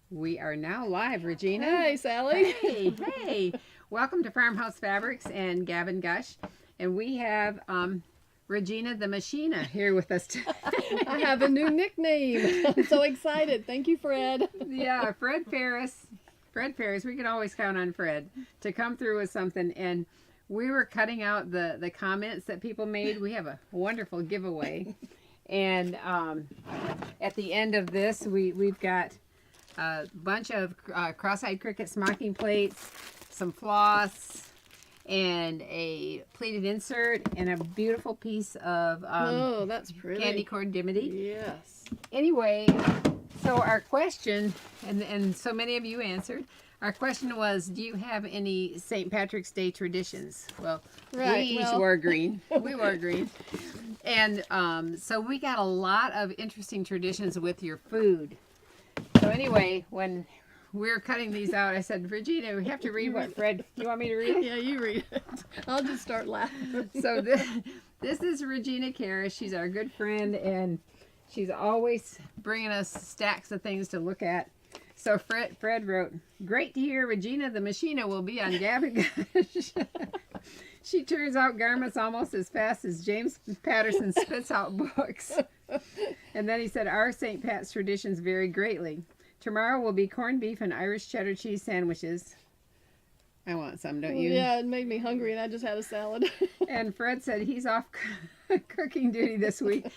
We are now live, Regina. Hey, Sally. Hey. Welcome to Farmhouse Fabrics and Gavin Gush. And we have Regina the Machina here with us today. I have a new nickname. I'm so excited. Thank you, Fred. Yeah, Fred Ferris. We can always count on Fred to come through with something. And we were cutting out the comments that people made. We have a wonderful giveaway. And at the end of this, we've got a bunch of cross-eyed cricket smocking plates, some floss, and a pleated insert, and a beautiful piece of Oh, that's pretty. candy corn dimity. Yes. Anyway, so our question, and so many of you answered, our question was, do you have any St. Patrick's Day traditions? Well, we each wore green. We wore green. And so we got a lot of interesting traditions with your food. So anyway, when we were cutting these out, I said, Regina, we have to read what Fred, you want me to read it? Yeah, you read it. I'll just start laughing. So this is Regena Karasch. She's our good friend, and she's always bringing us stacks of things to look at. So Fred wrote, great to hear Regina the Machina will be on Gavin Gush. She turns out garments almost as fast as James Patterson spits out books. And then he said, our St. Pat's traditions vary greatly. Tomorrow will be corned beef and Irish cheddar cheese sandwiches. I want some, don't you? Yeah, it made me hungry, and I just had a salad. And Fred said he's off cooking duty this week.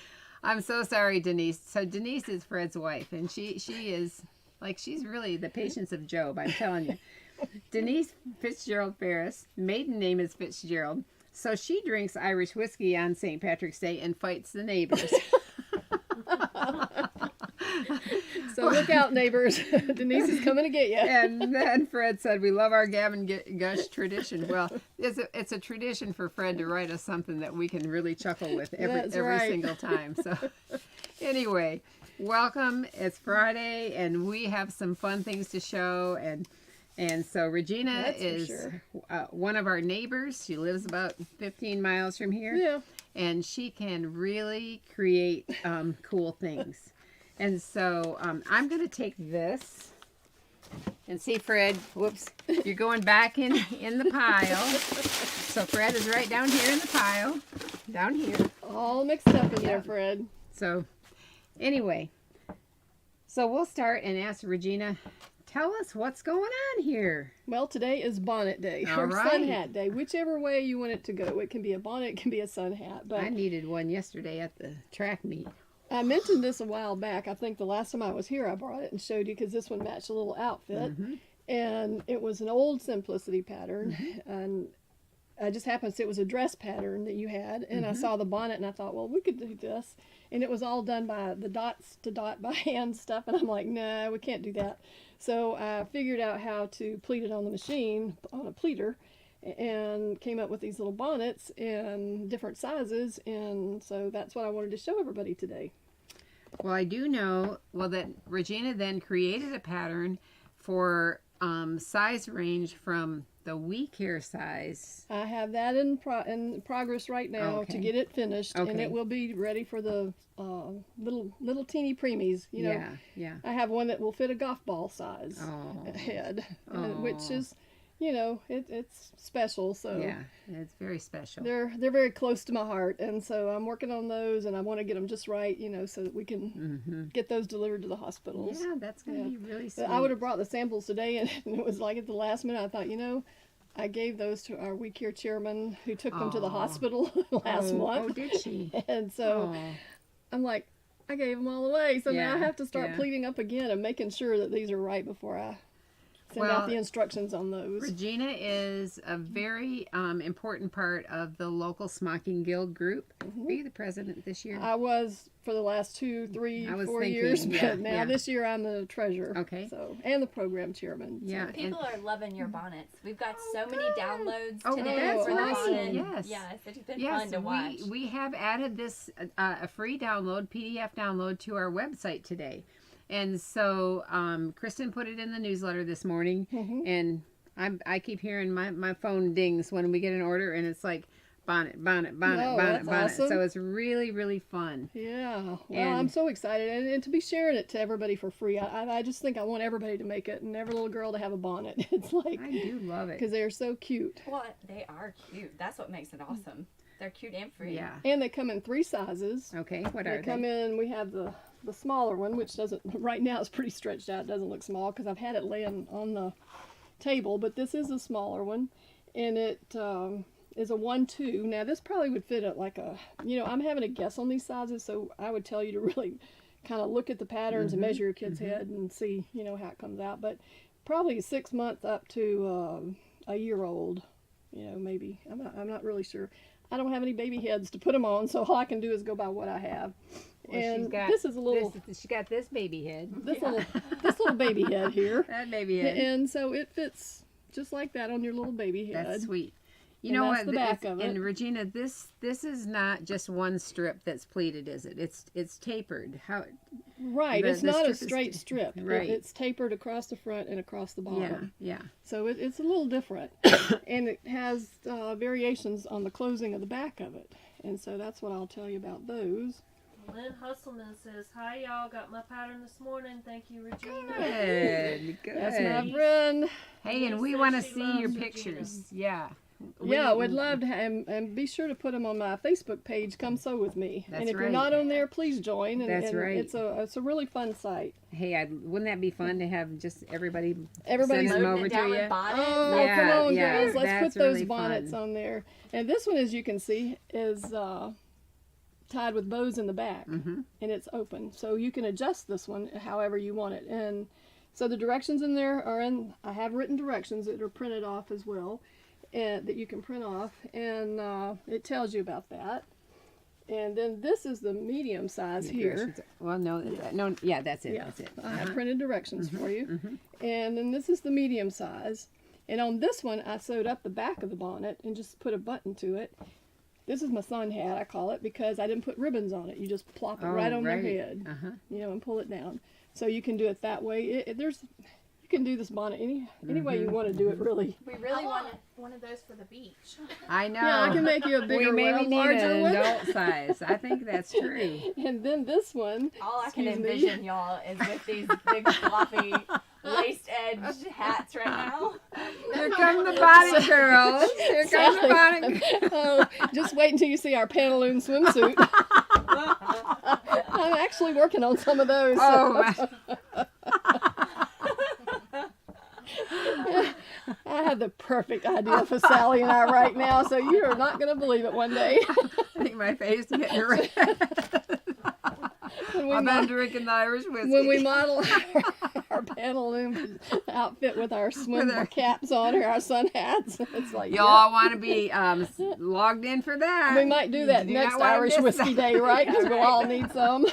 I'm so sorry, Denise. So Denise is Fred's wife, and she is, like, she's really the patience of Job, I'm telling you. Denise Fitzgerald Ferris, maiden name is Fitzgerald, so she drinks Irish whiskey on St. Patrick's Day and fights the neighbors. So look out, neighbors. Denise is coming to get you. And then Fred said, we love our Gavin Gush tradition. Well, it's a tradition for Fred to write us something that we can really chuckle with every single time. So anyway, welcome. It's Friday, and we have some fun things to show. And so Regina is one of our neighbors. She lives about 15 miles from here. Yeah. And she can really create cool things. And so I'm going to take this and see, Fred, whoops, you're going back in the pile. So Fred is right down here in the pile, down here. All mixed up in there, Fred. So anyway, so we'll start and ask Regina, tell us what's going on here. Well, today is Bonnet Day, or Sun Hat Day, whichever way you want it to go. It can be a bonnet, it can be a sun hat. But I needed one yesterday at the track meet. I mentioned this a while back. I think the last time I was here, I brought it and showed you because this one matched a little outfit. Mm-hmm. And it was an old Simplicity pattern. Mm-hmm. And I just happened to see it was a dress pattern that you had. And I saw the bonnet and I thought, well, we could do this. And it was all done by the dots to dot by hand stuff. And I'm like, nah, we can't do that. So I figured out how to pleat it on the machine, on a pleater, and came up with these little bonnets in different sizes. And so that's what I wanted to show everybody today. Well, I do know, that Regina then created a pattern for size range from the we care size. I have that in progress right now to get it finished, and it will be ready for the little teeny preemies. You know, yeah. I have one that will fit a golf ball size head, which is, you know, it's special. So yeah, it's very special. They're very close to my heart, and so I'm working on those, and I want to get them just right, you know, so that we can get those delivered to the hospitals. Yeah, that's going to be really sweet. I would have brought the samples today, and it was like at the last minute, I thought, you know, I gave those to our We Care chairman who took them to the hospital last month. Oh, did she? And so I'm like, I gave them all away, so now I have to start pleating up again and making sure that these are right before I send out the instructions on those. Regina is a very important part of the local Smocking Guild group. Are you the president this year? I was for the last 2, 3, 4 years, but now this year I'm the treasurer. Okay. So, and the program chairman. Yeah. So. People are loving your bonnets. We've got so many downloads today that's for the right. bonnet. Yes. Yes, it's been fun to watch. We have added this a free download, PDF download, to our website today. And so Crystin put it in the newsletter this morning, and I keep hearing my phone dings when we get an order, and it's like, bonnet, bonnet, bonnet, Oh, bonnet, that's bonnet. awesome. So it's really, really fun. Yeah, well, And- I'm so excited, and to be sharing it to everybody for free. I just think I want everybody to make it, and every little girl to have a bonnet. It's like, I do love it. because they're so cute. What? They are cute. That's what makes it awesome. They're cute and free. Yeah. And they come in 3 sizes. Okay, what They are come they? in, we have the smaller one, which doesn't, right now it's pretty stretched out. It doesn't look small because I've had it laying on the table, but this is a smaller one, and it is a 1-2. Now this probably would fit at like a, I'm having a guess on these sizes, so I would tell you to really kind of look at the patterns and measure your kid's head and see, how it comes out. But probably 6 months up to a year old, maybe. I'm not really sure. I don't have any baby heads to put them on, so all I can do is go by what I have. Well, and she's got this is a little, she got this baby head. this little baby head here. That baby head. And so it fits just like that on your little baby head. That's sweet. You And know that's what? the back of And it. Regina, this is not just one strip that's pleated, is it? It's tapered. How? Right. The- It's the not a strip is straight strip. right. It's tapered across the front and across the Yeah, bottom. yeah. So it's a little different. And it has variations on the closing of the back of it. And so that's what I'll tell you about those. Lynn Hustleman says, "Hi y'all, got my pattern this morning. Thank you, Regina." Good, good. That's my friend. Hey, and She we says want to she see loves your Regina. pictures. Yeah. Yeah, we'd love to have, and be sure to put them on my Facebook page. Come sew with me. That's and if right. you're not on there, please join. And, That's and right. It's a really fun site. Hey, wouldn't that be fun to have just everybody Everybody's send them Loading over it to down you? with bonnets. Oh, Yeah, come on, yeah, girls. Let's that's put those really bonnets fun. on there. And this one, as you can see, is tied with bows in the back. Mm-hmm. And it's open. So you can adjust this one however you want it. And so the directions in there are I have written directions that are printed off as well, and that you can print off. And it tells you about that. And then this is the medium size here. Well, no, no, yeah, that's it. Yeah, That's it. I have Uh-huh. printed directions for you. mhm. And then this is the medium size. And on this one, I sewed up the back of the bonnet and just put a button to it. This is my sun hat, I call it, because I didn't put ribbons on it. You just plop it right on their head, Uh-huh. and pull it down. So you can do it that way. You can do this bonnet any way you want to do it, really. We really want it. one of those for the beach. I know. Yeah, I can make you a bigger we maybe one, need larger an one. adult size. I think that's true. And then this one, All I can excuse me. envision, y'all, is with these big fluffy laced edge hats right now. Here come the bonnet girls. Here come the bonnet girls. oh, just wait until you see our pantaloon swimsuit. I'm actually working on some of those. Oh, my. I have the perfect idea for Sally and I right now, so you are not going to believe it one day. I think my face is getting red. when, we I've been mo- drinking the Irish whiskey. when we model our pantaloon outfit with our swim With our- caps on or our sun hats, it's like, Y'all want to be logged in for that. we might do that You do not next wanna Irish miss whiskey that. day, right? Because Yeah, we'll right. all need some.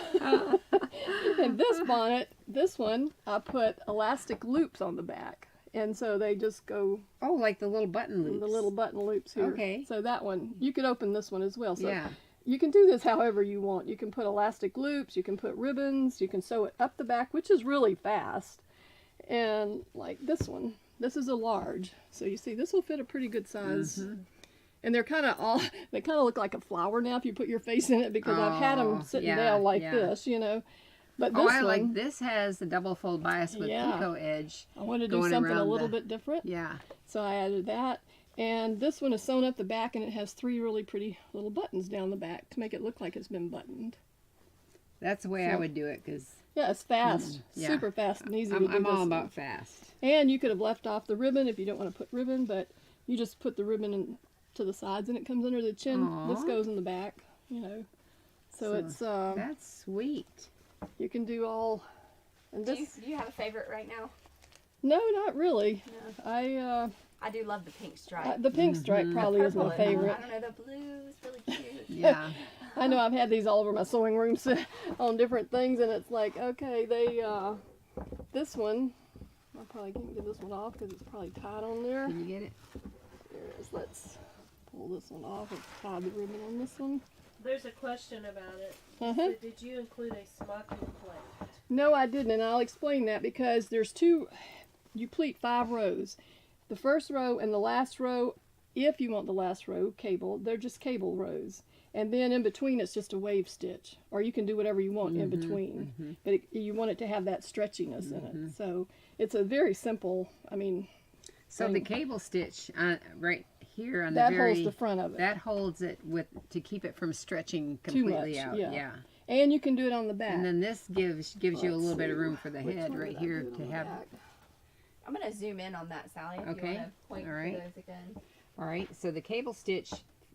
And this bonnet, this one, I put elastic loops on the back. And so they just go Oh, like the little button loops. the little button loops here. Okay. So that one, you could open this one as well. So Yeah. you can do this however you want. You can put elastic loops, you can put ribbons, you can sew it up the back, which is really fast. And like this one, this is a large. So you see, this will fit a pretty good size. Mhm. And they kind of look like a flower now if you put your face in it, because I've had them Oh, sitting yeah, down like yeah. this, But this Oh, I one, like this. Has the double fold bias with Yeah. picot edge. I wanted to do going something a around little the- bit different. Yeah. So I added that. And this one is sewn up the back, and it has 3 really pretty little buttons down the back to make it look like it's been buttoned. That's the way I So- would do it because Yeah, it's fast. yeah. Super fast and easy to do I'm all this. about fast. And you could have left off the ribbon if you don't want to put ribbon, but you just put the ribbon to the sides and it comes under the chin. This Aw. goes in the back, So it's, That's sweet. you can do all, and Do this, you have a favorite right now? no, not really. No. I do love the pink stripe. The pink stripe probably is my Purple and- favorite. I don't know, the blue is really cute. Yeah. I know I've had these all over my sewing room on different things, and it's like, okay, this one, I probably can't get this one off because it's probably tied on there. Can you get it? There it is. Let's pull this one off and tie the ribbon on this one. There's a question about it. Uh-huh. So did you include a smocking plate? No, I didn't, and I'll explain that because there's you pleat 5 rows. The first row and the last row, if you want the last row cable, they're just cable rows. And then in between, it's just a wave stitch. Or you can do whatever you want in between. But you want it to have that stretchiness in it. So it's a very simple, So the cable stitch right here on that the very... holds the front of it. That holds it to keep it from stretching Too completely much, out. yeah. And you can do it on the back. And then this gives you a Let's little bit of see, room for the which head one right did I here do it to on the have... back? I'm gonna zoom in on that, Sally. If Okay. you want to point All right. to those again. All right, so the cable stitch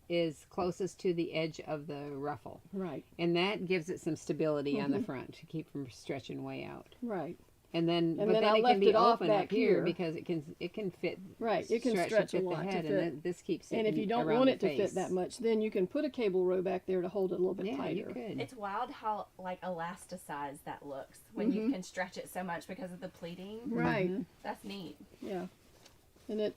is closest to the edge of the ruffle. Right. And that gives it some stability on the front to keep from stretching way out. Right. And then, And but then then I it left can be it off open back up here here. because it can fit. Right. It can to stretch a fit lot the to head, fit. and this keeps it. And if you don't around want the it to face. fit that much, then you can put a cable row back there to hold it a little bit Yeah, tighter. you could. It's wild how like elasticized that looks when you can stretch it so much because of the pleating. Right. That's neat. Yeah. And it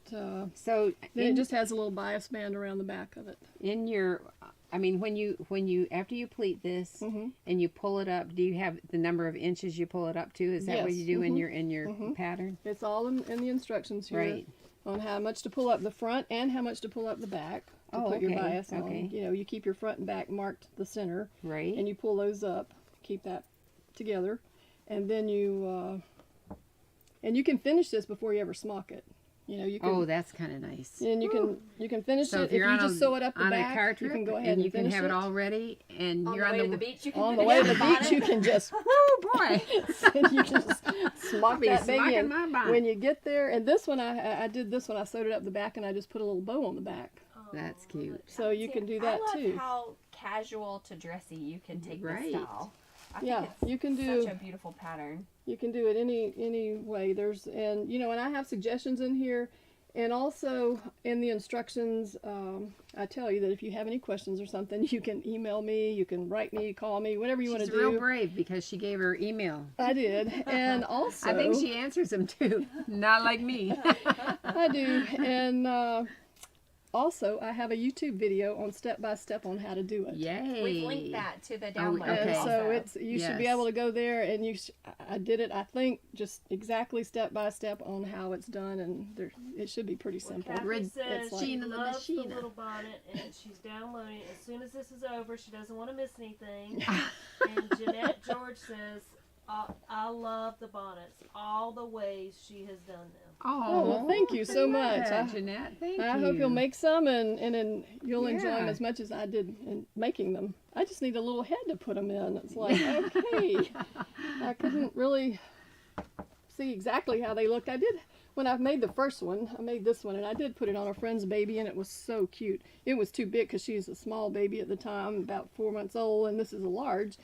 So then it just has a little bias band around the back of it. in your, when you after you pleat this and you pull it up, do you have the number of inches you pull it up to? Is that what Yes. you do in your pattern? It's all in the instructions here Right. on how much to pull up the front and how much to pull up the back to Oh, put your okay, bias on. okay. You know, you keep your front and back marked the center, Right. and you pull those up, keep that together, and then you can finish this before you ever smock it. You know, you can. Oh, that's kind of nice. And you can finish So it if you're you on just sew it up the on back. a car You trip can go ahead and and you can finish have it all ready, and On you're the way on to the beach, you can on put the it way in to the bonnet. beach. You can just Oh boy! and you can just smock be that baby smocking in. my bonnet. When you get there, and this one I did this one. I sewed it up the back, and I just put a little bow on the back, That's cute. so you can do that I love too. how casual to dressy you can take Right. this style. I Yeah, think it's you can do such a beautiful pattern. you can do it any way. There's and I have suggestions in here, and also in the instructions. I tell you that if you have any questions or something, you can email me, you can write me, call me, whatever you want She's to do. real brave because she gave her email. I did, and also I think she answers them too. Not like me. I do, and also I have a YouTube video on step by step on how to do it. Yay! We've linked that to the Oh, download. okay. And so also. it's you should be Yes. able to go there, and I did it. I think just exactly step by step on how it's done, and it should be pretty simple. Kathy Red- says it's she like- loves the Regena. little bonnet and she's downloading it. As soon as this is over, she doesn't want to miss anything. And Jeanette George says, I love the bonnets, all the ways she has done them. Oh, well, thank you so much. Jeanette. Thank you. I hope you'll make some, and then you'll enjoy them Yeah. as much as I did in making them. I just need a little head to put them in. It's like, okay, I couldn't really see exactly how they looked. I did when I made the first one. I made this one, and I did put it on a friend's baby, and it was so cute. It was too big because she's a small baby at the time, about 4 months old, and this is a large,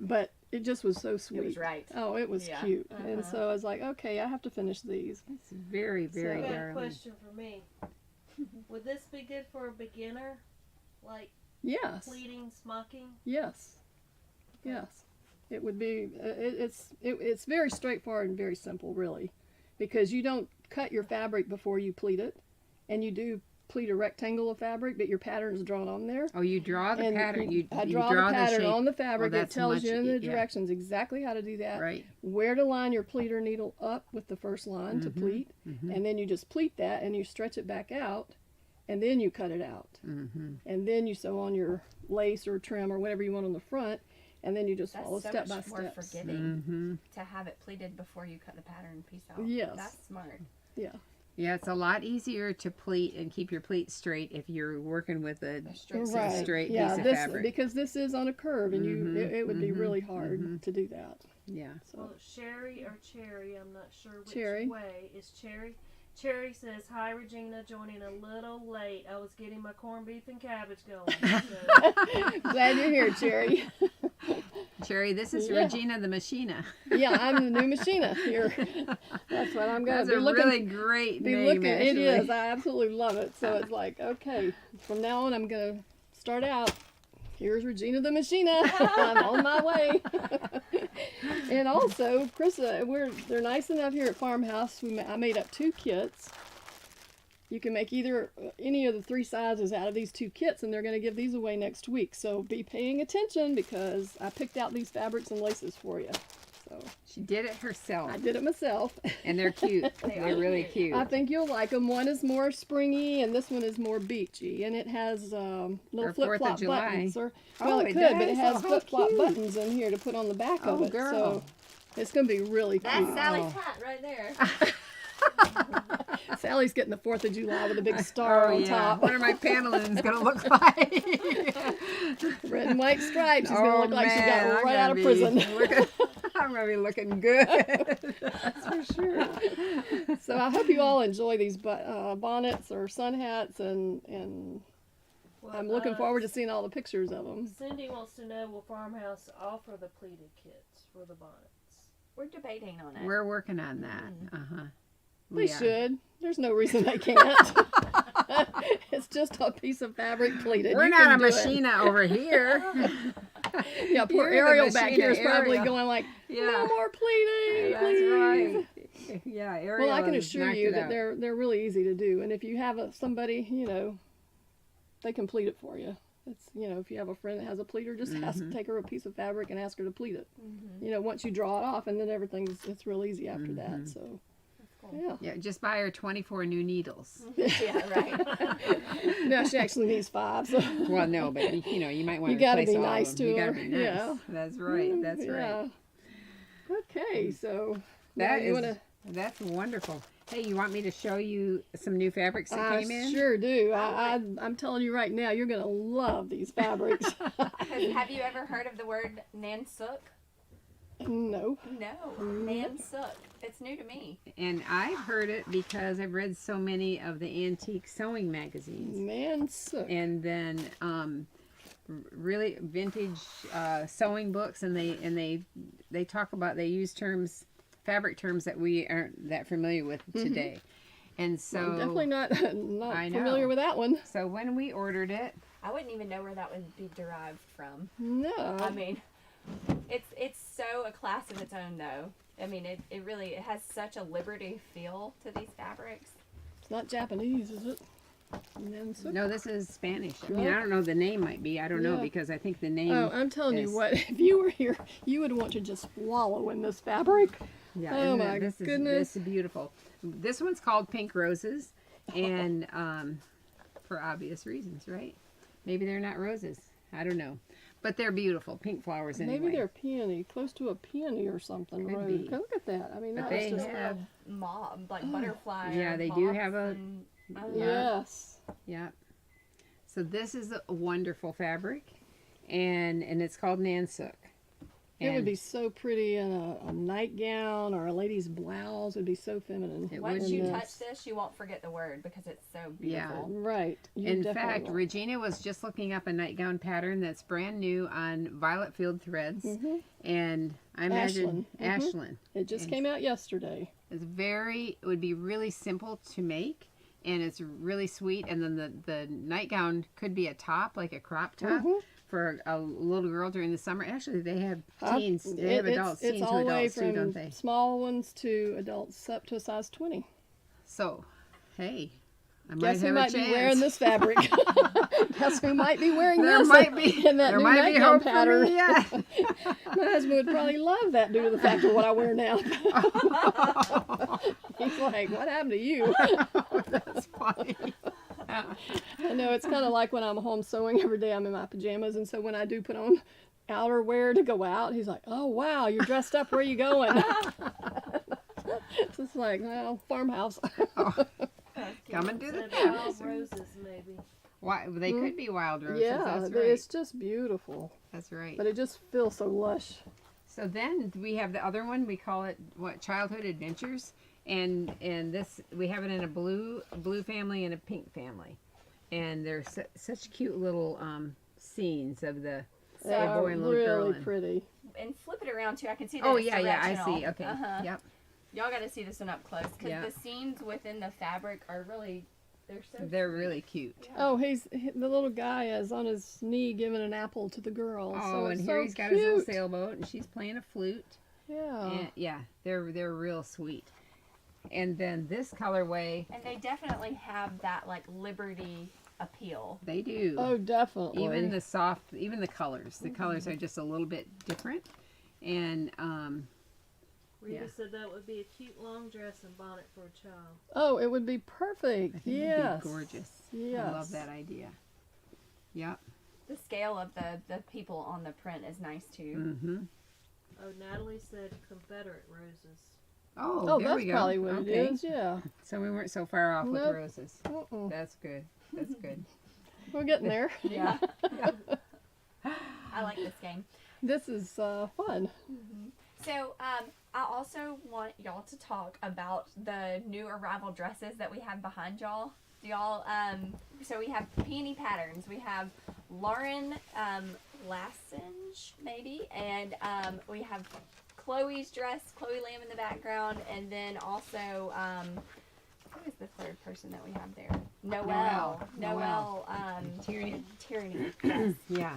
but it just was so sweet. It was right. Oh, it was Yeah. cute. And so I was like, okay, I have to finish these. It's very, very I got a darling. question for me. Would this be good for a beginner? Like Yes. pleating, smocking? Yes. Yes. It would be. It's very straightforward and very simple, really, because you don't cut your fabric before you pleat it, and you do pleat a rectangle of fabric, but your pattern is drawn on there. Oh, you draw the And pattern. I You draw the pattern shape. on the fabric. Oh, It that's tells much- you in the yeah. directions exactly how to do that. Right. Where to line your pleater needle up with the first line to pleat, and then you just pleat that, and you stretch it back out, and then you cut it out, and then you sew on your lace or trim or whatever you want on the front, and then you just That's follow so step much by more step. forgiving to have it pleated before you cut the pattern piece out. Yes. That's smart. Yeah. Yeah, it's a lot easier to pleat and keep your pleat straight if you're working with a straight Right. straight Yeah, piece of this fabric. because this is on a curve, and it would be really hard to do that. Yeah. So Well, Sherry or Cherry, I'm not sure which Cherry. way. Is Cherry? Cherry says, hi Regina, joining a little late. I was getting my corned beef and cabbage going. So, glad you're here, Cherry. Cherry, this is Yeah. Regina the Machina. Yeah, I'm the new Machina here. That's what I'm going That's to be a looking. really great be name, looking. It actually. is. I absolutely love it. So it's like, okay, from now on, I'm going to start out. Here's Regina the Machina. I'm on my way. And also, Crystin, they're nice enough here at Farmhouse. I made up 2 kits. You can make any of the 3 sizes out of these 2 kits, and they're going to give these away next week. So be paying attention because I picked out these fabrics and laces for you. So She did it herself. I did it myself. And they're cute. They They're are really cute. cute. I think you'll like them. One is more springy, and this one is more beachy, and it has little Or 4th flip of flop July. buttons. Or Oh, well, it it could, but it does? has Oh, how flip flop cute. buttons in here to put on the back of Oh, it. girl. So it's gonna be really That's cute. Sally's Oh. hat right there. Sally's getting the 4th of July with a big star Oh, on yeah. top. What are my pantaloons going to look like? Red and white stripes. She's Oh, gonna look like she man, got I'm right out of gonna prison. be I'm going to be looking good. That's for sure. So I hope you all enjoy these bonnets or sun hats, and Well, I'm looking forward to seeing all the pictures of them. Cindy wants to know, will Farmhouse offer the pleated kits for the bonnets? We're debating on it. We're working on that. Uh-huh. They We are. should. There's no reason they can't. It's just a piece of fabric pleated. We're You not can a do it. machina over here. Yeah, poor You're the Ariel back here is machina, probably Ariel. going like, Yeah. no more pleating, That's please. right. Yeah, Ariel Well, I can has assure knocked you it that out. they're really easy to do, and if you have somebody, they can pleat it for you. It's if you have a friend that has a pleater, just take her a piece of fabric and ask her to pleat it. Once you draw it off, and then it's real easy after that. So, yeah. Yeah, just buy her 24 new needles. Yeah, right. Now she actually needs 5. So. Well, no, but you might want You to gotta replace be all nice of them. to You gotta her. be nice. Yeah. That's right. That's right. Okay, so That now you is wanna. that's wonderful. Hey, you want me to show you some new fabrics that I came in? sure do. I'm telling you right now, you're gonna love these fabrics. Have you ever heard of the word nansuk? No. No, nansuk. It's new to me. And I've heard it because I've read so many of the antique sewing magazines. Man, so. And then really vintage sewing books, and they talk about, they use fabric terms that we aren't that familiar with today. And so I'm definitely not I know. familiar with that one. So when we ordered it, I wouldn't even know where that would be derived from. No. I mean, it's so a class of its own, though. I mean, it has such a liberty feel to these fabrics. It's not Japanese, is it? Man, so. no, this is Spanish. I mean, I don't know, the name might be. I don't know, Yeah. because I think the name. Oh, I'm telling is- you what, if you were here, you would want to just wallow in this fabric. Yeah, Oh isn't my it? This goodness. is beautiful. This one's called Pink Roses, and for obvious reasons, right? Maybe they're not roses. I don't know, but they're beautiful, pink flowers anyway. Maybe they're peony, close to a peony or something. Could Rose. be. Look at that. I mean, But that's they just have- Mob, like butterfly. Yeah, or they do moths have a- and- yes. Yeah. So this is a wonderful fabric, and it's called Nansuk. It would And be so pretty in a nightgown or a lady's blouse. It would be so feminine. It Once would you be. touch this, you won't forget the word because it's so Yeah. beautiful. Right. You In definitely fact, will. Regina was just looking up a nightgown pattern that's brand new on Violet Field Threads, and I imagine Ashland. It just and- came out yesterday. It would be really simple to make, and it's really sweet. And then the nightgown could be a top, like a crop top, for a little girl during the summer. Actually, they have teens. They have adults, It's teens to all the way adults too, don't from they? small ones to adults up to a size 20. So, hey, I might Guess who have might a be chance. wearing this fabric? Guess who might be wearing There this might be. in that There new might be nightgown hope for pattern? me yet. My husband would probably love that due to the fact of what I wear now. He's like, what happened to you? That's funny. I know, it's kind of like when I'm home sewing every day, I'm in my pajamas, and so when I do put on outerwear to go out, he's like, oh wow, you're dressed up, where are you going? It's just like, well, farmhouse. Come and do the Said wild fabrics. roses, maybe. Why, they could be wild roses. Yeah, That's right. it's just beautiful, That's right. but it just feels so lush. So then we have the other one. We call it Childhood Adventures, and this we have it in a blue family and a pink family, and they're such cute little scenes of the They're boy and little girl. really and- pretty. And flip it around too. I can see that. Oh it's yeah, I directional. see. Okay, yep. Y'all got to see this one up close because Yeah. the scenes within the fabric are really, they're so. They're really cute. Oh, the little guy is on his knee giving an apple to the girl. Oh, so and it's here so he's got his little cute. sailboat, and she's playing a flute. Yeah. And yeah, they're real sweet. And then this colorway, And they definitely have that like liberty appeal. they do. Oh, definitely. Even the colors. The colors are just a little bit different. And Rita Yeah. said that would be a cute long dress and bonnet for a child. Oh, it would be perfect. I think Yes. it'd be gorgeous. Yes. I love that idea. Yep. The scale of the people on the print is nice too. Mm-hmm. Oh, Natalie said Confederate roses. Oh, Oh, there that's we go. probably what Okay. it is. Yeah. So we weren't so far off with Nope. roses. Mm-mm. That's good. That's good. We're getting there. Yeah. I like this game. This is fun. So, I also want y'all to talk about the new arrival dresses that we have behind y'all. Do y'all, so we have peony patterns. We have Lauren Lassange, maybe, and we have Chloe's dress, Chloe Lamb in the background, and then also, who is the third person that we have there? Noelle. Tyranny. Tyranny. Yes. Yeah.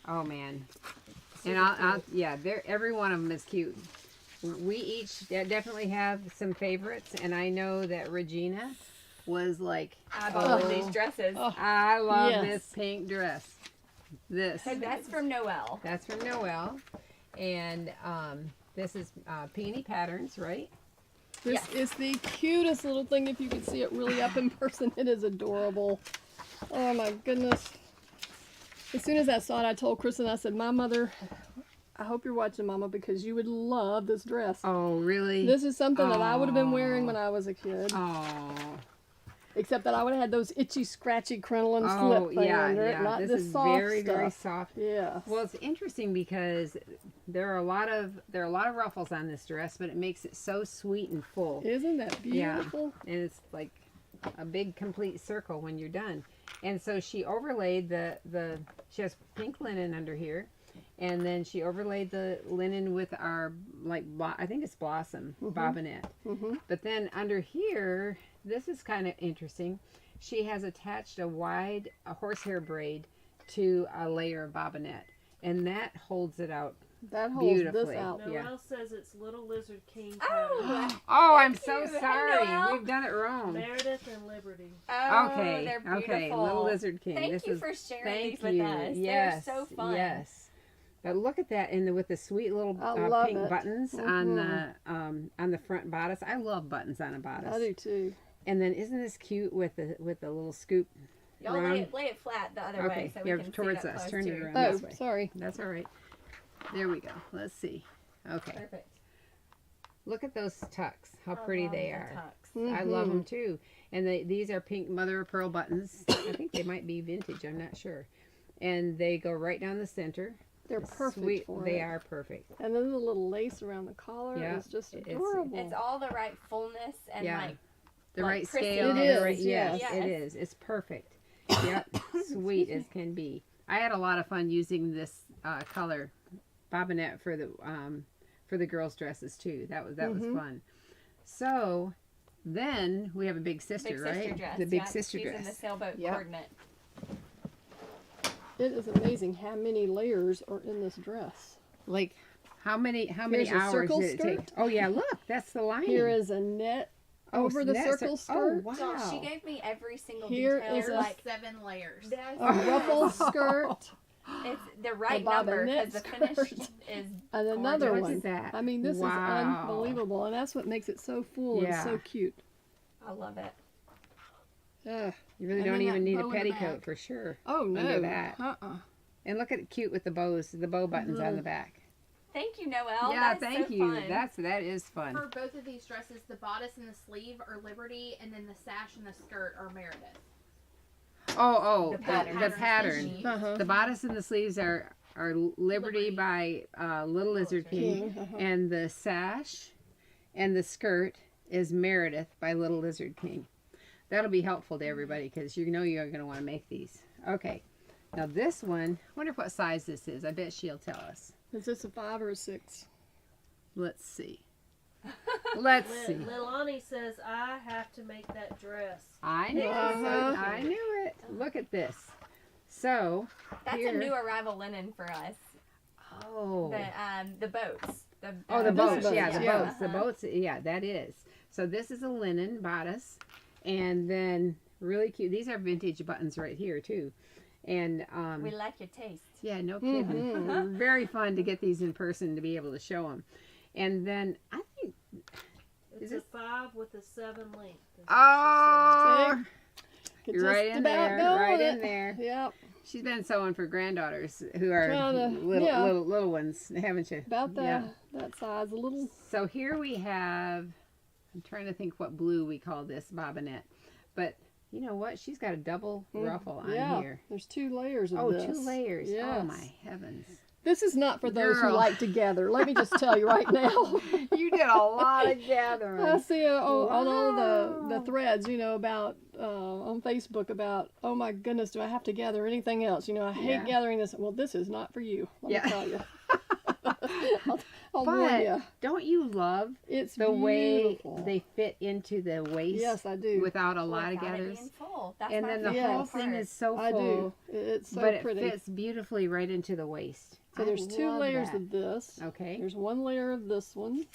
Oh man. And I'll yeah, every one of them is cute. We each definitely have some favorites, and I know that Regena was like, Eyeballing these dresses. Oh. I love Yes. this pink dress. This. So that's from Noelle. That's from Noelle, and this is Peony Patterns, right? This Yes. is the cutest little thing. If you could see it really up in person, it is adorable. Oh my goodness. As soon as I saw it, I told Crystin, I said, my mother, I hope you're watching, Mama, because you would love this dress. Oh, really? This is something that I would have been wearing when I was a kid. Oh, Except that I would have had those itchy, scratchy crinoline oh, slip thing yeah, under it, yeah. not This this is soft very, stuff. very soft. Yeah. Well, it's interesting because there are a lot of ruffles on this dress, but it makes it so sweet and full, Isn't that beautiful? and it's like a big complete circle when you're done. And so she overlaid she has pink linen under here, and then she overlaid the linen with our I think it's blossom bobbinet. Mm-hmm. But then under here, this is kind of interesting. She has attached a wide horsehair braid to a layer of bobbinet, and that holds it out. That holds Beautifully. this out. Yeah. Noelle says it's Little Lizard King pattern. Oh, Oh, I'm so you. Hey, sorry. Noelle. We've done it wrong. Meredith and Liberty. oh, Okay. they're beautiful. Okay. Little Lizard King. Thank this you is, for sharing thank these with you. us. Yes. They're so fun. Yes. But look at that, and with the sweet little I love pink it. buttons on the front bodice. I love buttons on a bodice. I do too. And then isn't this cute with the little scoop? Y'all lay it flat the other way so we yeah, can towards see it up us. close Turn it too. around Oh, this way. sorry. That's all right. There we go. Let's see. Okay. Perfect. Look at those tucks. How I pretty love they the are. tucks. I love them too. And these are pink mother of pearl buttons. I think they might be vintage. I'm not sure. And they go right down the center. They're perfect Sweet. for They it. are perfect. And then the little lace around the collar Yeah, is just it's- adorable. It's all the right fullness and Yeah. like The Like right Crystin. scale. It the is, right, yes. yes, it is. It's perfect. Yep. Sweet as can be. I had a lot of fun using this color bobbinet for the girls' dresses too. That was fun. So then we have a big sister, big right? sister dress. The big yeah, sister she's in the dress. sailboat Yep. coordinate. It is amazing how many layers are in this dress. Like how many Here's a hours circle did it take? skirt. Oh yeah, look, that's the lining. Here is a net over the net circle Oh skirt. wow. So she gave me every single Here detail. is a- like 7 layers. that's A ruffle skirt it's the right bobbinette number because the finish skirt. is and another Gorgeous. What one. is that? I mean, this Wow. is unbelievable, and that's what makes it so full and Yeah. so cute. I love it. Ugh. You really And don't then even that need bow a in the petticoat back. for sure. Oh no! Under that. Uh-uh. And look at it cute with the bows, the bow buttons on the back. Thank you, Noelle. Yeah, That is thank so you. Fun. That is fun. For both of these dresses, the bodice and the sleeve are Liberty, and then the sash and the skirt are Meredith. Oh, The the pattern. pattern. Sheet. Uh-huh. The bodice and the sleeves are Liberty by Little Lizard King, King, uh-huh. and the sash and the skirt is Meredith by Little Lizard King. That'll be helpful to everybody because you know you're going to want to make these. Okay, now this one, I wonder what size this is. I bet she'll tell us. Is this a 5 or a 6? Let's see. Let's see. Lilani says, I have to make that dress. I knew Uh-huh. it. I knew it. Look at this. So, That's here. a new arrival linen for us. Oh. The boats. The This boats, boat, yeah, the yeah. boats. The boats, yeah, that is. So this is a linen bodice. And then really cute. These are vintage buttons right here too. And We like your taste. yeah, no kidding. Very fun to get these in person to be able to show them. And then I think, It's Is a it- 5 with a 7 length. is what she oh, Could you're right just in about there, go right on in it. there. Yep, She's been sewing for granddaughters who are Trying to- little, yeah. little ones, haven't you? about Yeah. that size. A little. So here we have, I'm trying to think what blue we call this bobinette. But you know what? She's got a double ruffle on Yeah, here. there's 2 layers of Oh, this. 2 layers. Oh Yes. my heavens. This is not for those who Girl. like to gather. Let me just tell you right now. You did a lot of I gathering. see on all Wow. the threads, about on Facebook about, oh my goodness, do I have to gather anything else? I hate Yeah. gathering this. Well, this is not for you. Let Yeah. me tell you. I'll warn But you. don't you love It's the way beautiful. they fit into the waist Yes, I do. without a lot of Without it gathers? being full. That's And my then the favorite whole Yes. thing part. is so I full, do. It's so but it pretty. fits beautifully right into the waist. So I there's 2 love layers that. of this. Okay, There's 1 layer of this one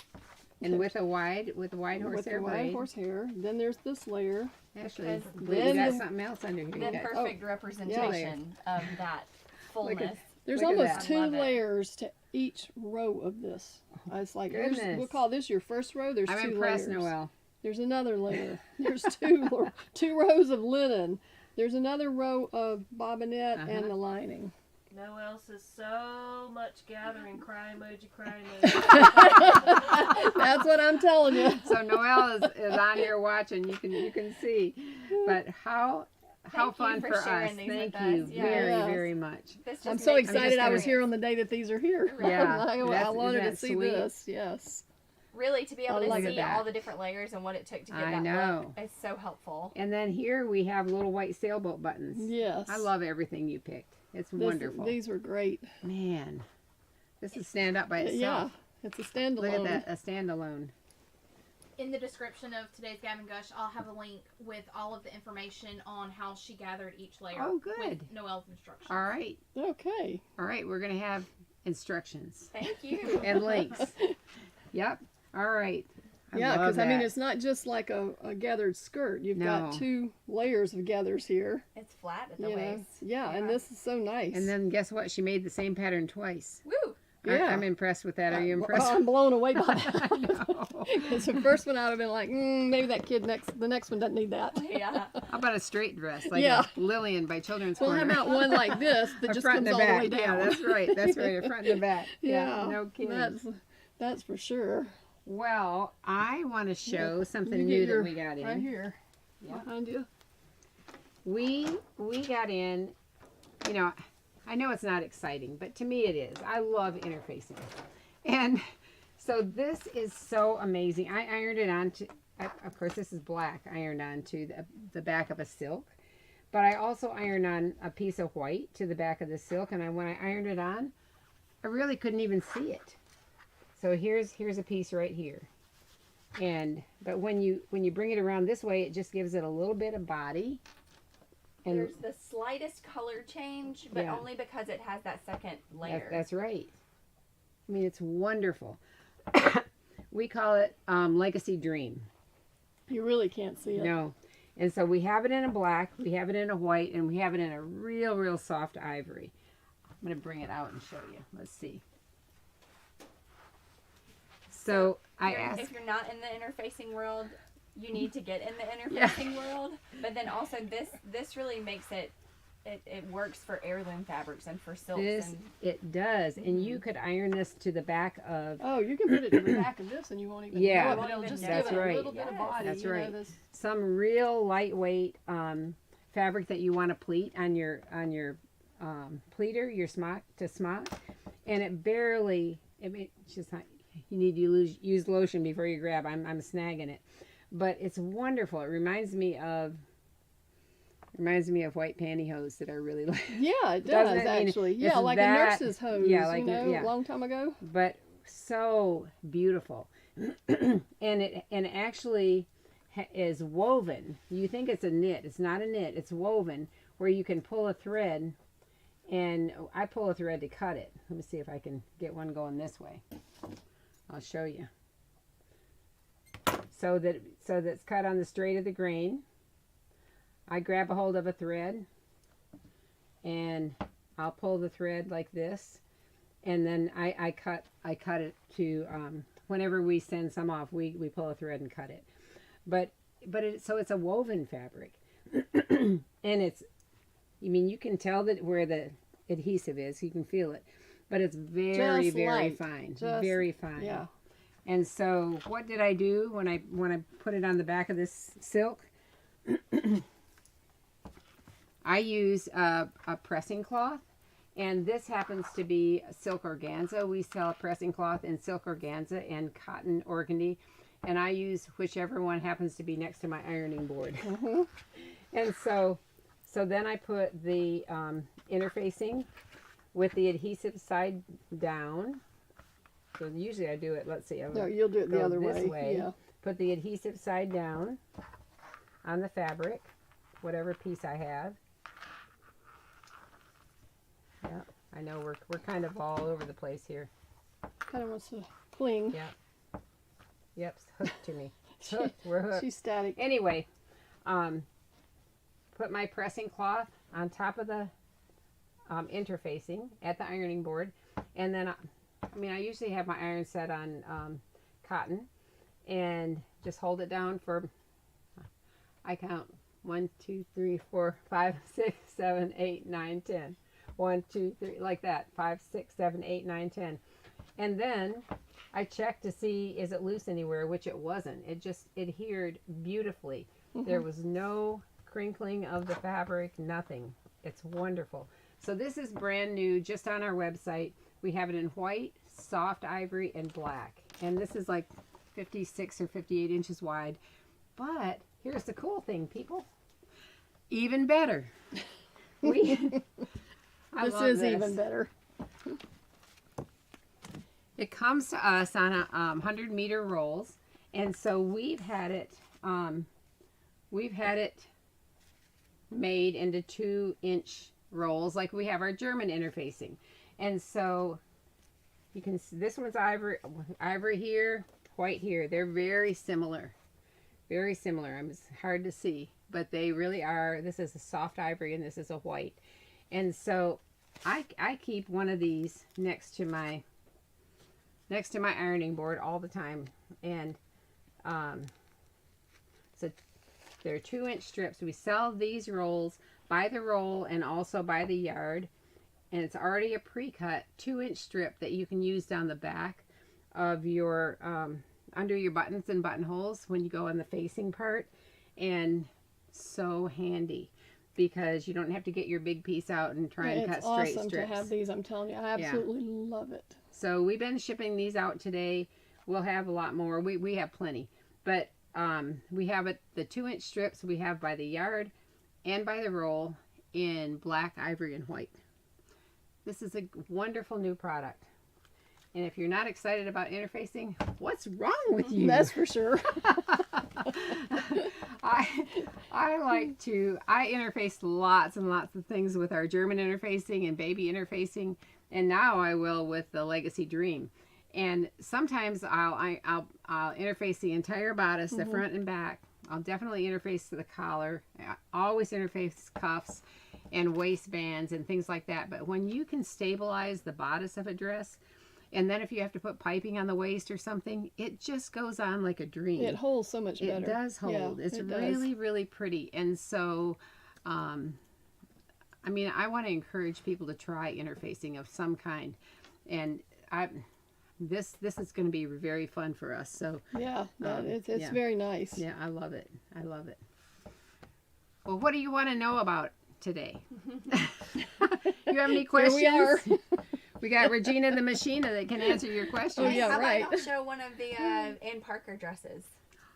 and with a wide with horsehair the wide braid. horsehair. Then there's this layer. Actually, Because wait, you then got the- something else under here. The You got- perfect representation of that fullness. There's Look at almost that. 2 Love it. layers to each row of this. It's like Goodness. we'll call this your first row. There's I'm 2 impressed, layers. Noelle. There's another layer. There's 2 rows of linen. There's another row of bobinette and the lining. Noelle says so much gathering. Cry emoji, cry emoji. That's what I'm telling you. So Noelle is on here watching. You can see, but how Thank you fun for for sharing us. these Thank with you us. Yeah. very Yes. very much. This just I'm so makes excited I was gonna- here on the day that these are here. Yeah. I That's- wanted isn't to that see sweet? this. Yes. Really, to be able I to like see that. all the different layers and what it took to get I that know. look is so helpful. And then here we have little white sailboat buttons. Yes. I love everything you picked. It's wonderful. These were great. Man, this is stand up by Yeah. itself. It's a standalone. Look at that, a standalone. In the description of today's Gavin Gush, I'll have a link with all of the information on how she gathered each layer. Oh, good. With Noelle's instructions. All right, Okay. all right. We're gonna have instructions Thank you. and links. Yep. All right. Yeah, love because I mean, that. it's not just like a gathered skirt. You've got No. 2 layers of gathers here. It's flat at the you know. waist. Yeah, and this is so nice. And then guess what? She made the same pattern twice. Woo! Yeah. I'm impressed with that. Are you Well, impressed? I'm blown away by I that. know. Because the first one I would have been like, maybe that kid the next one doesn't need that. Yeah. How about a straight dress, like Yeah. a Lillian by Children's Well, how Corner? about one like this that A just front comes and all a the back. way down? Yeah, that's right. That's right. A front and a back. Yeah, No kidding. that's for sure. Well, I want to show something You new get your- that we got in. Right here, Yeah. behind you. We got in. You know, I know it's not exciting, but to me it is. I love interfacing, and so this is so amazing. I ironed it onto. Of course, this is black. Ironed onto the back of a silk, but I also ironed on a piece of white to the back of the silk. And when I ironed it on, I really couldn't even see it. So here's a piece right here, but when you bring it around this way, it just gives it a little bit of body. And There's the slightest color change, but Yeah. only because it has that second layer. that's right. I mean, it's wonderful. We call it Legacy Dream. You really can't see it. No, and so we have it in a black, we have it in a white, and we have it in a real soft ivory. I'm gonna bring it out and show you. Let's see. So I asked. If you're not in the interfacing world, you need to get in the Yeah. interfacing world. But then also this really makes it works for heirloom fabrics and for silks. And It does, and you could iron this to the back of Oh, you can put it to the back of this and you won't even Yeah. know it. Won't But it'll even just know. give That's it right. a little bit of Yes. body. That's you know, right. this- some real lightweight fabric that you want to pleat on your pleater, your smock, and it barely. It's just not. You need to use lotion before you grab. I'm snagging it, but it's wonderful. It reminds me of white pantyhose that are really like. Yeah, it Doesn't does it? I mean, actually. it's Yeah, like that- a nurse's hose. yeah, like you know, yeah. a long time ago. But so beautiful, and it actually is woven. You think it's a knit? It's not a knit. It's woven where you can pull a thread, and I pull a thread to cut it. Let me see if I can get one going this way. I'll show you. So that's cut on the straight of the grain. I grab a hold of a thread, and I'll pull the thread like this, and then I cut it to whenever we send some off, we pull a thread and cut it. But so it's a woven fabric. And it's, I mean, you can tell that where the adhesive is, you can feel it, but it's very, Just very light. fine, Just- very fine. Yeah. And so what did I do when I put it on the back of this silk? I use a pressing cloth, and this happens to be silk organza. We sell a pressing cloth in silk organza and cotton organdy, and I use whichever one happens to be next to my ironing board. And so then I put the interfacing with the adhesive side down. So usually I do it, let's see. No, you'll do it the go other this way. Yeah. Put the adhesive side down on the fabric, whatever piece I have. Yeah, I know we're kind of all over the place here. Kind of wants to cling. Yeah. Yep, it's hooked to me. It's hooked. We're hooked. She's static. Anyway, put my pressing cloth on top of the interfacing at the ironing board, and then I usually have my iron set on cotton, and just hold it down for, I count 1, 2, 3, 4, 5, 6, 7, 8, 9, 10. 1, 2, 3, like that. 5, 6, 7, 8, 9, 10. And then I checked to see, is it loose anywhere, which it wasn't. It just adhered beautifully. There was no crinkling of the fabric, nothing. It's wonderful. So this is brand new, just on our website. We have it in white, soft ivory, and black. And this is like 56 or 58 inches wide. But here's the cool thing, people. Even better. This is even better. It comes to us on a 100-meter rolls, and so we've had it made into 2-inch rolls, like we have our German interfacing. And so you can see this one's ivory here, white here. They're very similar, very similar. It's hard to see, but they really are. This is a soft ivory, and this is a white. And so I keep one of these next to my ironing board all the time. And so they're 2-inch strips. We sell these rolls by the roll and also by the yard. And it's already a pre-cut 2-inch strip that you can use down the back of your under your buttons and buttonholes when you go on the facing part. And so handy, because you don't have to get your big piece out and try and cut straight It's awesome strips. to have these, I'm telling you. I absolutely love it. So we've been shipping these out today. We'll have a lot more. We have plenty. But we have the 2-inch strips we have by the yard and by the roll in black, ivory, and white. This is a wonderful new product. And if you're not excited about interfacing, what's wrong with you? That's for sure. I interface lots and lots of things with our German interfacing and baby interfacing, and now I will with the Legacy Dream. And sometimes I'll interface the entire bodice, the front and back. I'll definitely interface to the collar. I always interface cuffs and waistbands and things like that. But when you can stabilize the bodice of a dress, and then if you have to put piping on the waist or something, it just goes on like a dream. It holds so much better. It does hold. Yeah, it's it really, does. really pretty. And so, I want to encourage people to try interfacing of some kind. And this is going to be very fun for us. So Yeah, it's yeah. very nice. yeah, I love it. I love it. Well, what do you want to know about today? You have any questions? Here we are. We got Regena the Machina that can answer your questions. Oh, yeah, How right. about y'all show one of the Ann Parker dresses?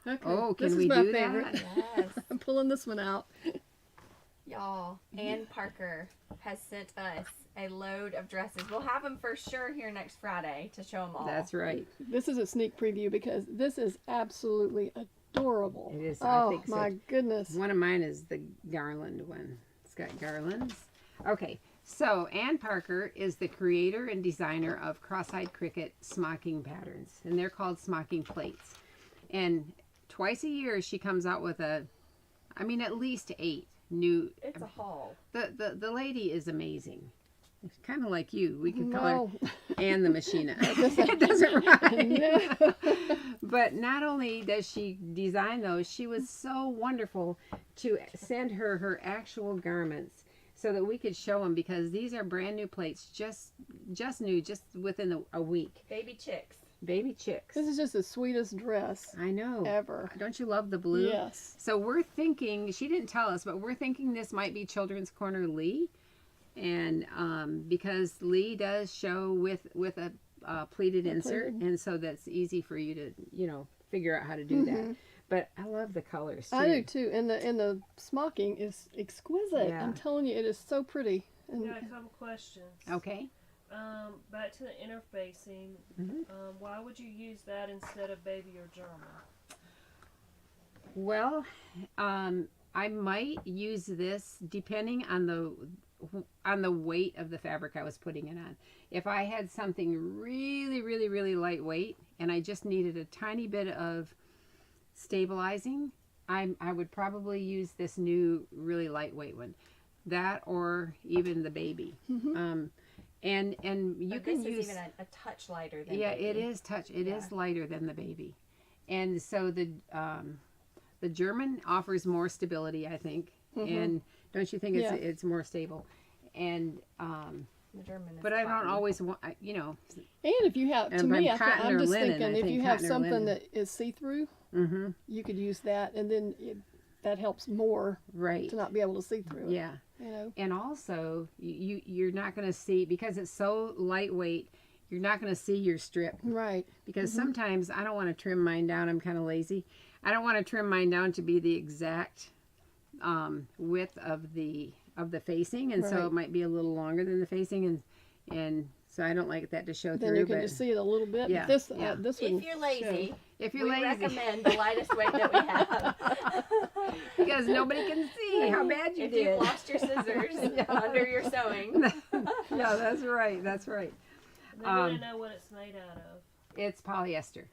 Okay. Oh, this can is we my do favorite. that? Yes. I'm pulling this one out. Y'all, Ann Parker has sent us a load of dresses. We'll have them for sure here next Friday to show them all. That's right. This is a sneak preview because this is absolutely adorable. It is. I Oh think so. my goodness. One of mine is the garland one. It's got garlands. Okay, so Ann Parker is the creator and designer of cross-eyed cricket smocking patterns, and they're called smocking plates. And twice a year she comes out with at least 8 new. It's a haul. The lady is amazing. It's kind of like you. We could color No. and the Machina. It doesn't rhyme. No. But not only does she design those, she was so wonderful to send her actual garments so that we could show them, because these are brand new plates, just new, just within a week. Baby chicks. Baby chicks. This is just the sweetest dress I know. ever. Don't you love the blue? Yes. So we're thinking, she didn't tell us, but we're thinking this might be Children's Corner Lee. And because Lee does show with a pleated insert, and so that's easy for you to, figure out how to do that. But I love the colors too. I do too. And the smocking is exquisite. Yeah. I'm telling you, it is so pretty. I And got a couple questions. Okay. Back to the interfacing. Why would you use that instead of baby or German? Well, I might use this depending on the weight of the fabric I was putting it on. If I had something really, really, really lightweight and I just needed a tiny bit of stabilizing, I would probably use this new really lightweight one. That or even the baby. And you But can this use is even a touch lighter than it baby. is It is lighter than the baby. And so the German offers more stability, I think. And don't you think it's more stable? And The German is but I don't cotton. always want, and if you have, to And me, by cotton I'm or just linen, thinking I if think you have cotton or something linen. that is see-through, you could use that, and then that helps more right. to not be able to see through it. Yeah. And also you're not going to see, because it's so lightweight, you're not going to see your strip. Right. Because sometimes I don't want to trim mine down. I'm kind of lazy. I don't want to trim mine down to be the exact width of the facing, and so Right. it might be a little longer than the facing, and so I don't like that to show Then through. you can but just see it a little bit. Yeah, This yeah. this If one you're lazy, if you're we lazy, recommend the lightest weight that we have. because nobody can see how bad you If did. you've lost your scissors under your sewing. Yeah, that's right. That's right. They want to know what it's made out of. It's polyester.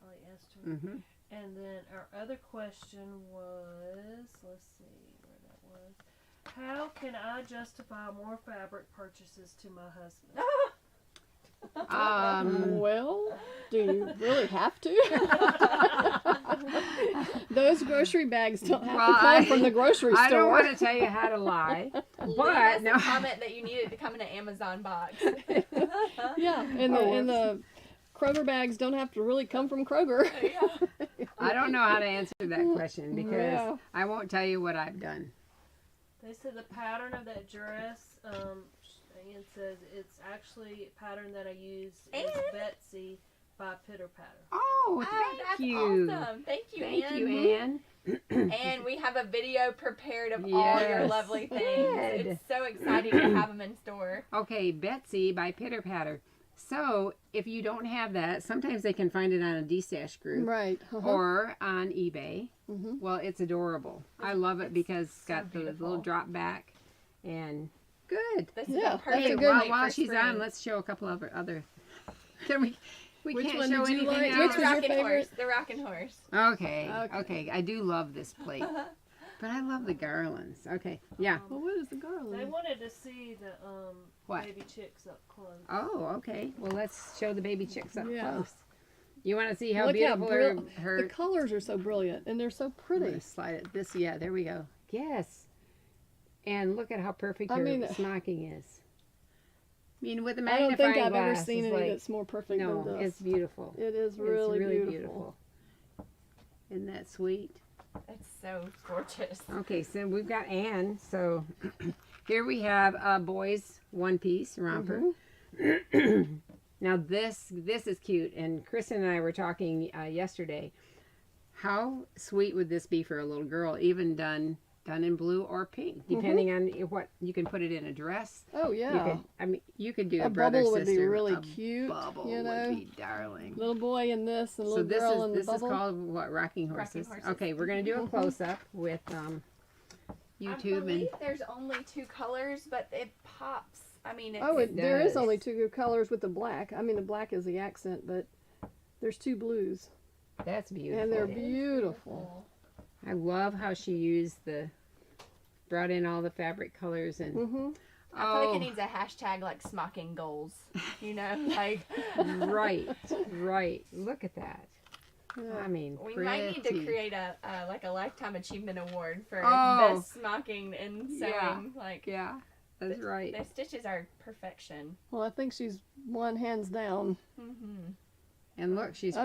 Polyester. Mm-hmm. And then our other question was, let's see where that was. How can I justify more fabric purchases to my husband? Well, do you really have to? Those grocery bags don't have Well, to come from the grocery store. I don't want to tell you how to lie, Leave but us no. a comment that you needed to come in an Amazon box. Yeah, and the Kroger bags don't have to really come from Kroger. I don't know how to answer that question because Yeah. I won't tell you what I've done. They said the pattern of that dress, Ian says it's actually a pattern that I use is And? Betsy by Pitter Patter. Oh, That's thank you. awesome. Thank you, Thank Ann. you, Ann. And we have a video prepared of all your Yes. lovely things. Good. It's so exciting to have them in store. Okay, Betsy by Pitter Patter. So, if you don't have that, sometimes they can find it on a D-Stash group Right. Uh-huh. or on eBay. Mhm. Well, it's adorable. I love it because it's got the beautiful. little drop back and good. This is Yeah, a that's perfect a Hey, good weight while for she's spring. on, let's show a couple of other. Can we? We Which can't one show did you anything like? else. Which The was your rocking favorite? horse. The rocking horse. Okay, Okay. okay. I do love this plate. But I love the garlands. Okay, yeah. Well, what is the They garland? wanted to see the What? baby chicks up close. Oh, okay. Well, let's show the baby chicks up Yeah. close. You want to see how Look how beautiful The her colors are so brilliant, and they're so I'm pretty. gonna slide it. This, yeah, there we go. Yes. And look at how perfect I her mean, smocking is. I mean, with the I don't magnifying think I've ever glass, seen it's any like, that's more perfect no, than this. it's beautiful. It is It's really, really beautiful. Isn't that sweet? It's so gorgeous. Okay, so we've got Anne. So here we have a boy's one piece romper. Now this is cute, and Crystin and I were talking yesterday. How sweet would this be for a little girl, even done in blue or pink, depending on what you can put it in a dress. Oh You yeah, could, I mean, you could do a, a brother bubble would be sister. really A cute. Bubble You know, would be darling. little boy in this and So little this girl in the is bubble. called what? Rocking horses. horses. Okay, we're gonna do a close up with I YouTube and believe there's only 2 colors, but it pops. I mean, it's, Oh, there is does. only 2 colors with the black. I mean, the black is the accent, but there's 2 blues, that's beautiful. and they're It is beautiful. I love how she brought in all the fabric colors and Mm-hmm. I feel like it needs a hashtag like smocking goals. You know, like right, right. Look at that. I mean, we pretty. might need to create a like a lifetime achievement award for Oh. best smocking and sewing. Yeah. Like, Yeah, that's right. the stitches are perfection. Well, I think she's won hands down. Mm-hmm. And look, she's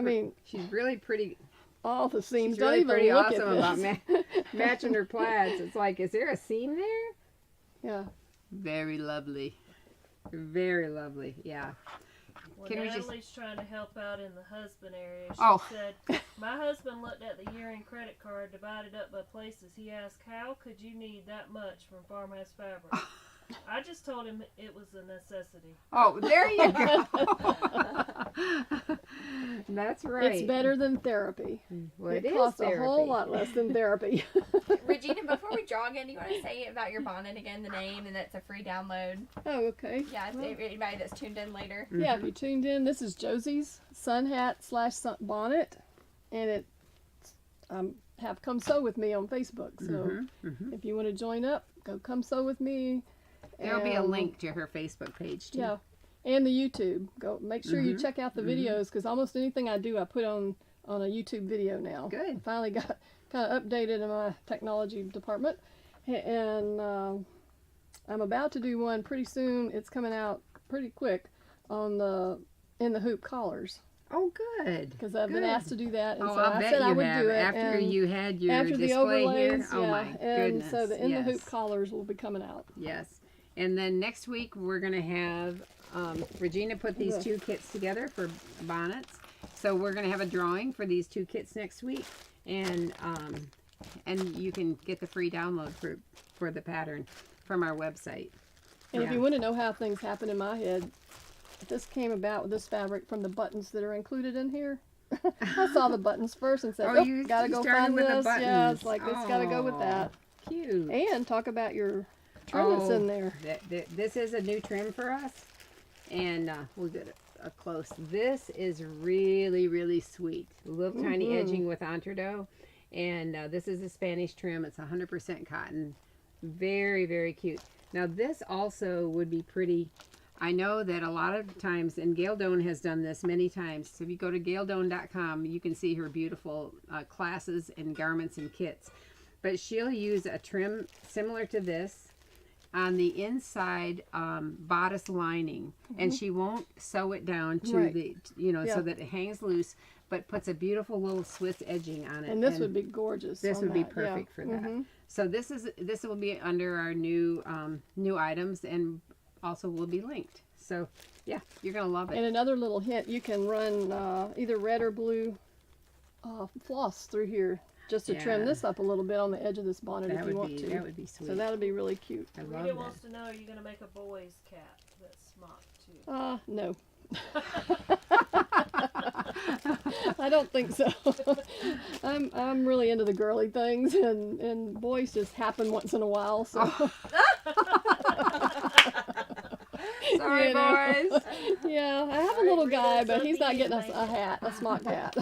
she's really pretty. All the seams. She's Don't really even pretty look awesome at about this. matching her plaids. It's like, is there a seam there? Yeah. Very lovely. Very lovely. Yeah. Well, Can we just- Natalie's trying to help out in the husband area. She Oh. said, my husband looked at the year-end credit card divided up by places. He asked, how could you need that much from Farmhouse Fabric? I just told him it was a necessity. Oh, there you go. That's right. It's better than therapy. Well, it it is costs therapy. a whole lot less than therapy. Regina, before we draw again, do you want to say about your bonnet again, the name, and that's a free download? Oh, okay. Yeah, if anybody that's tuned in later. Yeah, if you tuned in, this is Josie's sun hat / sun bonnet, and it have come sew with me on Facebook. So if you want to join up, go come sew with me. There'll be a And, link to her Facebook page too. Yeah, and the YouTube. Go make sure you check out the videos because almost anything I do, I put on a YouTube video now. Good. I finally got kind of updated in my technology department, and I'm about to do one pretty soon. It's coming out pretty quick on the in the hoop collars Oh, good. because I've been Good. asked to do that, and Oh, so I I bet said you I would have. do it After and you had your after the display overlays. here. Oh yeah, my and goodness. so the in the hoop Yes. collars will be coming out. Yes. And then next week we're going to have Regina put these Yeah. two kits together for bonnets. So we're going to have a drawing for these two kits next week. And you can get the free download for the pattern from our website. And if Yeah. you want to know how things happen in my head, this came about with this fabric from the buttons that are included in here. I saw the buttons first and said, Oh, "Oh, you gotta go started find with the this." Yeah, buttons. it's like this gotta go with Oh, that. Cute. And talk about your trim that's in there. This is a new trim for us. And we'll get a close. This is really, really sweet. A little tiny edging with entredo. And this is a Spanish trim. It's 100% cotton. Very, very cute. Now this also would be pretty. I know that a lot of times, and Gail Doan has done this many times. So if you go to gaildoan.com, you can see her beautiful classes and garments and kits. But she'll use a trim similar to this on the inside bodice lining, and she won't sew it down to Right. the, Yeah. so that it hangs loose, but puts a beautiful little Swiss edging on it. And this would be gorgeous. This on would be that, yeah. perfect for that. Mhm. So this will be under our new items, and also will be linked. So yeah, you're gonna love it. And another little hint: you can run either red or blue floss through here just to trim Yeah. this up a little bit on the edge of this bonnet that if you would want be to. that would be sweet. So that would be really cute. I love Rita that. wants to know, are you going to make a boy's cap that's smocked too? No. I don't think so. I'm really into the girly things, and boys just happen once in a while. So Sorry, you know. boys. yeah, I have a Alright, little Rita, guy, it's but up he's to not you, getting thank a hat, a smocked hat.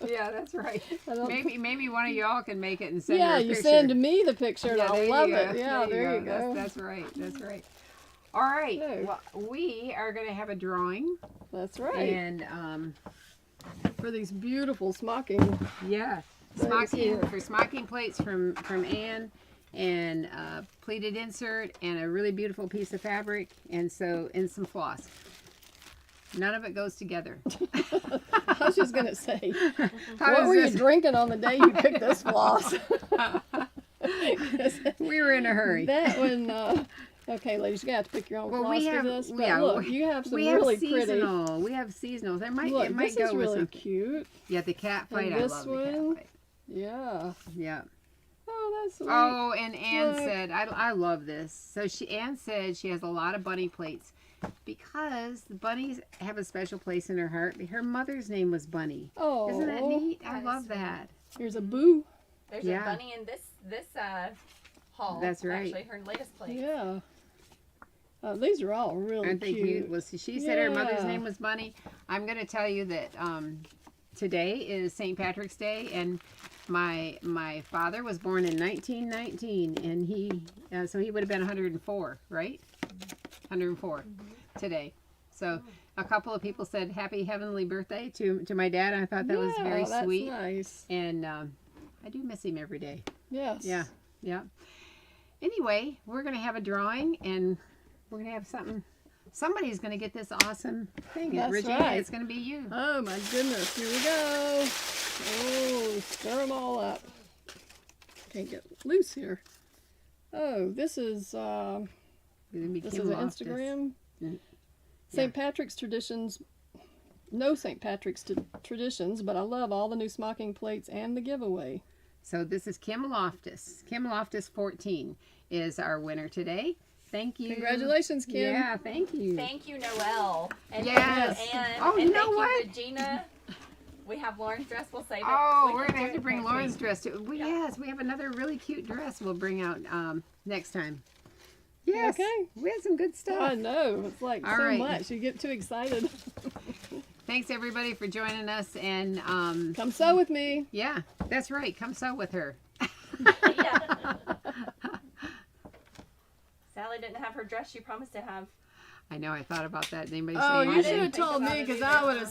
Yeah, that's right. I don't- Maybe one of y'all can make it and send her yeah, a you picture. send me the picture, and Yeah, there I'll you love go. it. Yeah, there you go. That's right. That's right. All right. No. Well, we are going to have a drawing, That's right. and For these beautiful smocking. yeah, Thanks, smocking yeah. for smocking plates from Anne, and pleated insert, and a really beautiful piece of fabric, and some floss. None of it goes together. I was just gonna say, How what is were you this? drinking on the day you picked this floss? We were in a hurry. That one. Okay, ladies, you're gonna have to pick your own Well, floss we for have- this. But yeah, look, you have some we really have pretty. seasonal. We have seasonals. It might Look, go this is with really something. cute. Yeah, the cat fight. And I this love the one? cat fight. Yeah. Yeah. Oh, that's sweet. Oh, and Anne Look. said, I love this. So Anne said she has a lot of bunny plates because the bunnies have a special place in her heart. Her mother's name was Bunny. Oh, Isn't that neat? I That is love sweet. that. Here's a boo. There's Yeah. a bunny in this haul. That's right. Actually, her latest plate. Yeah. Oh, these are all really Aren't they cute? Well, she said her mother's Yeah. name was Bunny. I'm going to tell you that today is St. Patrick's Day, and my father was born in 1919, and so he would have been 104, right? 104 today. So a couple of people said happy heavenly birthday to my dad. And I thought that was very that's sweet. Nice. And I do miss him every day. Yes. Yeah. Yeah. Anyway, we're going to have a drawing and we're going to have something. Somebody's going to get this awesome thing. That's Regina, right. it's going to be you. Oh my goodness. Here we go. Oh, stir them all up. Can't get loose here. Oh, this is It's gonna be this Kim is an Loftus. Instagram. Mm. St. Patrick's traditions. No St. Patrick's traditions, but I love all the new smocking plates and the giveaway. So this is Kim Loftus. Kim Loftus 14 is our winner today. Thank you. Congratulations, Kim. Yeah, thank you. Thank you, Noelle. And Yes. And, Oh, and you know thank what? you, Regina. We have Lauren's dress. We'll save it. Oh, We we're can gonna have do to it bring next Lauren's week. dress too. Yeah. Yes, we have another really cute dress we'll bring out next time. Yes. Okay. We had some good stuff. I know. It's like All so right. much. You get too excited. Thanks everybody for joining us and Come sew with me. yeah, that's right. Come sew with her. Yeah. Sally didn't have her dress she promised to have. I know. I thought about that. Anybody Oh, say you anything? should have think told about me it because either. I would have